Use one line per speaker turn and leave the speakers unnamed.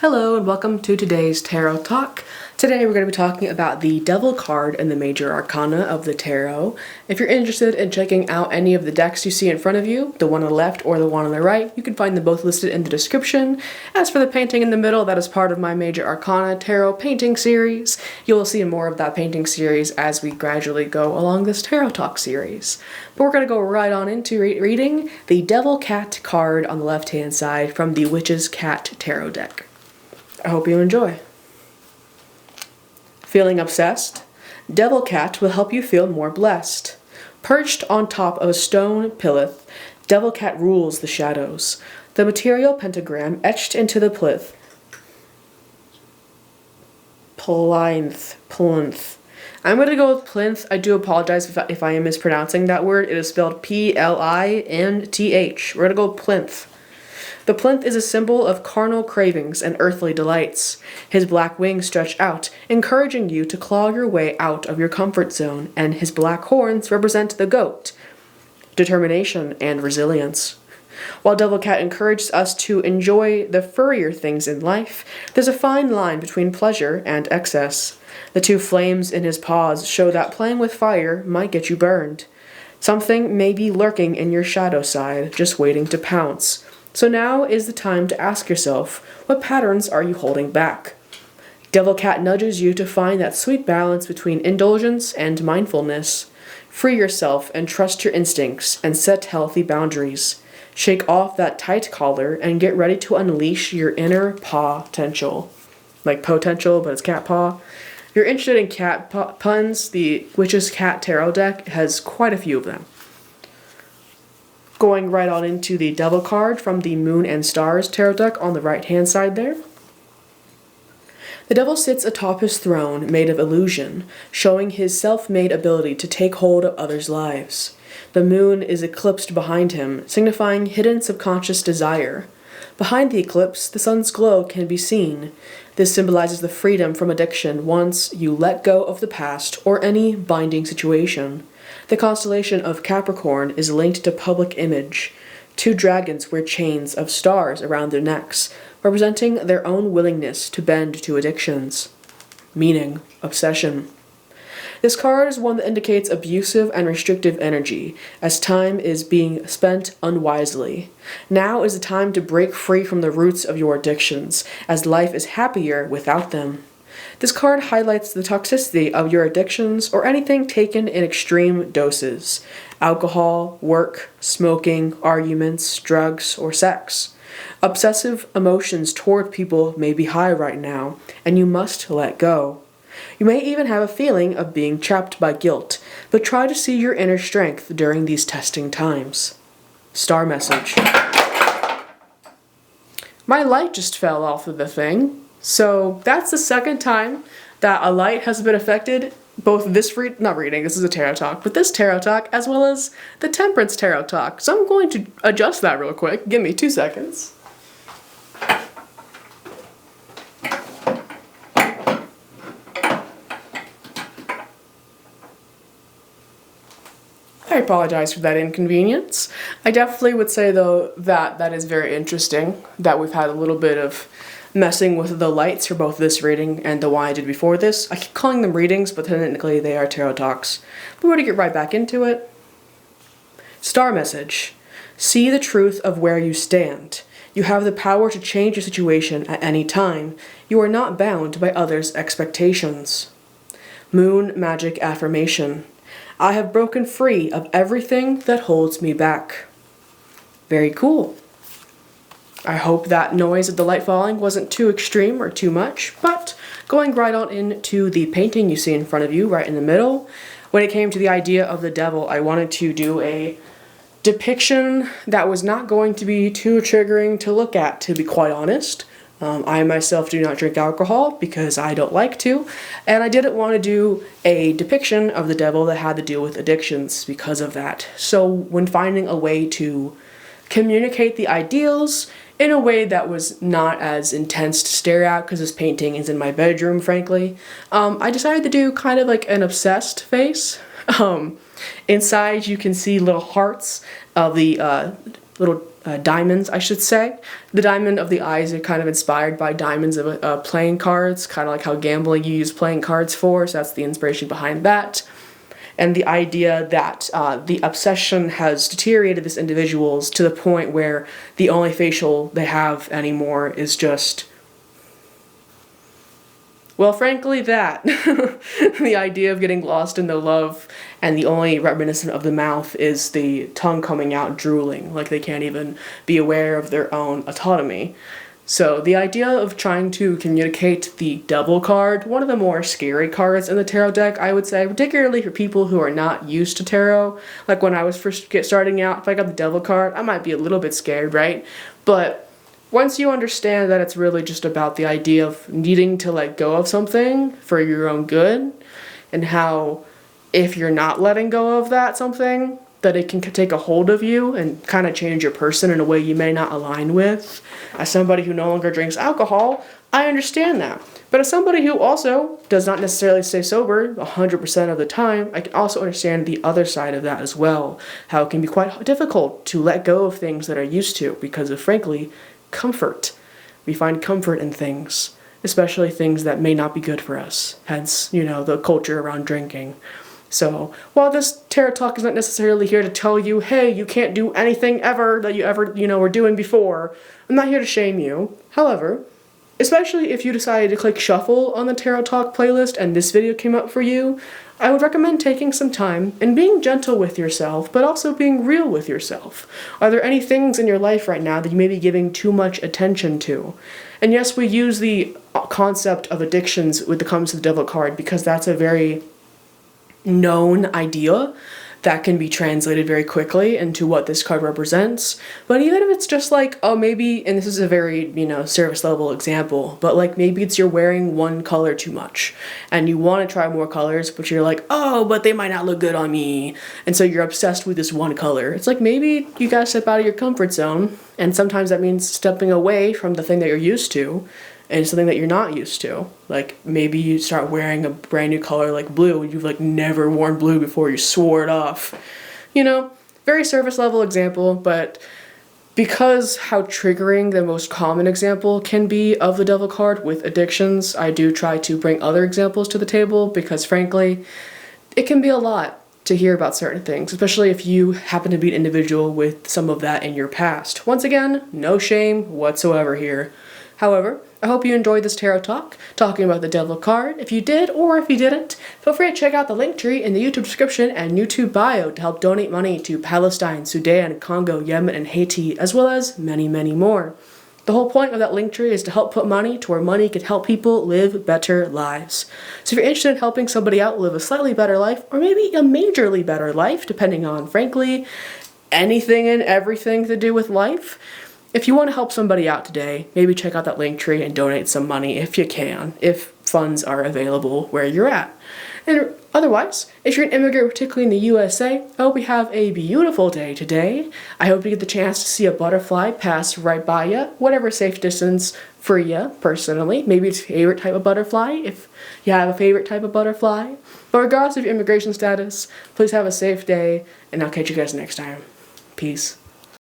Hello and welcome to today's Tarot Talk. Today we're going to be talking about the Devil card in the Major Arcana of the Tarot. If you're interested in checking out any of the decks you see in front of you, the one on the left or the one on the right, you can find them both listed in the description. As for the painting in the middle, that is part of my Major Arcana Tarot painting series. You'll see more of that painting series as we gradually go along this Tarot Talk series. But we're going to go right on into reading the Devil Cat card on the left-hand side from the Witch's Cat Tarot deck. I hope you enjoy. Feeling obsessed? Devil Cat will help you feel more blessed. Perched on top of a stone plinth, Devil Cat rules the shadows. The material pentagram etched into the plinth. Plinth. I'm going to go with plinth. I do apologize if I am mispronouncing that word. It is spelled P-L-I-N-T-H. We're going to go with plinth. The plinth is a symbol of carnal cravings and earthly delights. His black wings stretch out, encouraging you to claw your way out of your comfort zone, and his black horns represent the goat, determination and resilience. While Devil Cat encourages us to enjoy the furrier things in life, there's a fine line between pleasure and excess. The two flames in his paws show that playing with fire might get you burned. Something may be lurking in your shadow side, just waiting to pounce. So now is the time to ask yourself, what patterns are you holding back? Devil Cat nudges you to find that sweet balance between indulgence and mindfulness. Free yourself and trust your instincts and set healthy boundaries. Shake off that tight collar and get ready to unleash your inner paw-tential. Like potential, but it's cat paw. If you're interested in cat puns, the Witch's Cat Tarot deck has quite a few of them. Going right on into the Devil card from the Moon and Stars Tarot deck on the right-hand side there. The Devil sits atop his throne made of illusion, showing his self-made ability to take hold of others' lives. The moon is eclipsed behind him, signifying hidden subconscious desire. Behind the eclipse, the sun's glow can be seen. This symbolizes the freedom from addiction once you let go of the past or any binding situation. The constellation of Capricorn is linked to public image. Two dragons wear chains of stars around their necks, representing their own willingness to bend to addictions. Meaning, obsession. This card is one that indicates abusive and restrictive energy, as time is being spent unwisely. Now is the time to break free from the roots of your addictions, as life is happier without them. This card highlights the toxicity of your addictions or anything taken in extreme doses. Alcohol, work, smoking, arguments, drugs, or sex. Obsessive emotions toward people may be high right now, and you must let go. You may even have a feeling of being trapped by guilt, but try to see your inner strength during these testing times. Star message. My light just fell off of the thing. So that's the second time that a light has been affected, both this this is a tarot talk, but this tarot talk as well as the Temperance tarot talk. So I'm going to adjust that real quick. Give me 2 seconds. I apologize for that inconvenience. I definitely would say though that is very interesting that we've had a little bit of messing with the lights for both this reading and the one I did before this. I keep calling them readings, but technically they are tarot talks. But we're going to get right back into it. Star message. See the truth of where you stand. You have the power to change your situation at any time. You are not bound by others' expectations. Moon magic affirmation. I have broken free of everything that holds me back. Very cool. I hope that noise of the light falling wasn't too extreme or too much, but going right on into the painting you see in front of you, right in the middle, when it came to the idea of the devil, I wanted to do a depiction that was not going to be too triggering to look at, to be quite honest. I myself do not drink alcohol because I don't like to, and I didn't want to do a depiction of the devil that had to deal with addictions because of that. So when finding a way to communicate the ideals in a way that was not as intense to stare at, because this painting is in my bedroom, frankly, I decided to do kind of like an obsessed face. Inside you can see little hearts of the little diamonds, I should say. The diamond of the eyes are kind of inspired by diamonds of playing cards, kind of like how gambling you use playing cards for, so that's the inspiration behind that. And the idea that the obsession has deteriorated this individuals to the point where the only facial they have anymore is just, well, frankly, that. The idea of getting lost in the love, and the only reminiscent of the mouth is the tongue coming out drooling, like they can't even be aware of their own autonomy. So the idea of trying to communicate the Devil card, one of the more scary cards in the tarot deck, I would say, particularly for people who are not used to tarot. Like when I was first starting out, if I got the Devil card, I might be a little bit scared, right? But once you understand that it's really just about the idea of needing to let go of something for your own good, and how if you're not letting go of that something, that it can take a hold of you and kind of change your person in a way you may not align with. As somebody who no longer drinks alcohol, I understand that. But as somebody who also does not necessarily stay sober 100% of the time, I can also understand the other side of that as well. How it can be quite difficult to let go of things that are used to because of, frankly, comfort. We find comfort in things, especially things that may not be good for us. Hence, the culture around drinking. So, while this tarot talk is not necessarily here to tell you, hey, you can't do anything ever that you ever, were doing before, I'm not here to shame you. However, especially if you decided to click shuffle on the tarot talk playlist and this video came up for you, I would recommend taking some time and being gentle with yourself, but also being real with yourself. Are there any things in your life right now that you may be giving too much attention to? And yes, we use the concept of addictions when it comes to the Devil card because that's a very known idea that can be translated very quickly into what this card represents. But even if it's just like, oh, maybe, and this is a very, surface level example, but like maybe it's you're wearing one color too much and you want to try more colors, but you're like, oh, but they might not look good on me. And so you're obsessed with this one color. It's like maybe you gotta step out of your comfort zone. And sometimes that means stepping away from the thing that you're used to and something that you're not used to. Like maybe you start wearing a brand new color like blue and you've like never worn blue before, you swore it off. Very surface level example, but because how triggering the most common example can be of the Devil card with addictions, I do try to bring other examples to the table because frankly, it can be a lot to hear about certain things, especially if you happen to be an individual with some of that in your past. Once again, no shame whatsoever here. However, I hope you enjoyed this tarot talk, talking about the Devil card. If you did, or if you didn't, feel free to check out the link tree in the YouTube description and YouTube bio to help donate money to Palestine, Sudan, Congo, Yemen, and Haiti, as well as many, many more. The whole point of that link tree is to help put money to where money can help people live better lives. So if you're interested in helping somebody out live a slightly better life, or maybe a majorly better life, depending on, frankly, anything and everything to do with life, if you want to help somebody out today, maybe check out that link tree and donate some money if you can, if funds are available where you're at. And otherwise, if you're an immigrant, particularly in the USA, I hope you have a beautiful day today. I hope you get the chance to see a butterfly pass right by you, whatever safe distance for you, personally. Maybe it's your favorite type of butterfly, if you have a favorite type of butterfly. But regardless of your immigration status, please have a safe day, and I'll catch you guys next time. Peace.